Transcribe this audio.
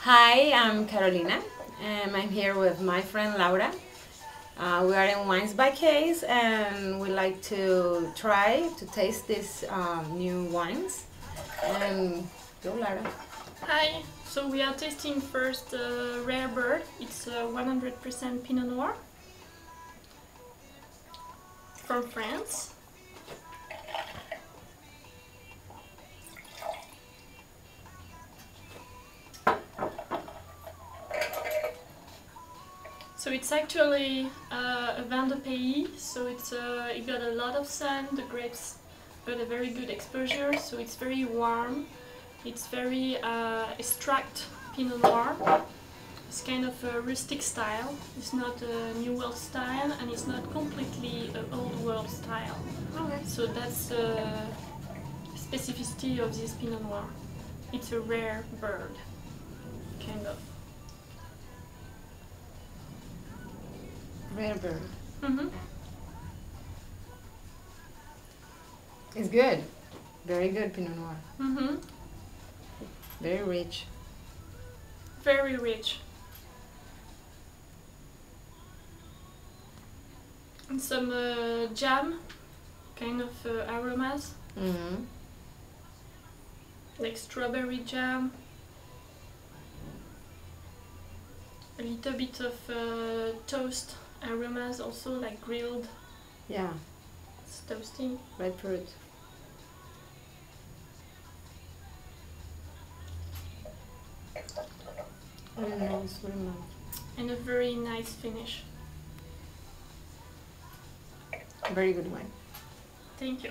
Hi, I'm Carolina, and I'm here with my friend Laura. We are in WinesByCase, and we like to try to taste these new wines. And go, Laura. Hi, so we are tasting first Rare Bird. It's 100% Pinot Noir from France. So it's actually a vin de pays, so it got a lot of sun, the grapes got a very good exposure, so it's very warm. It's very extract Pinot Noir. It's kind of a rustic style. It's not a New World style, and it's not completely an Old World style. Okay. So that's the specificity of this Pinot Noir. It's a rare bird, kind of. Rare Bird. Mm-hmm. It's good. Very good Pinot Noir. Mm-hmm. Very rich. Very rich. And some jam, kind of aromas, Mm-hmm. like strawberry jam. A little bit of toast aromas also, like grilled. Yeah, It's toasty. red fruit. I don't know, it's very nice. And a very nice finish. Very good wine. Thank you.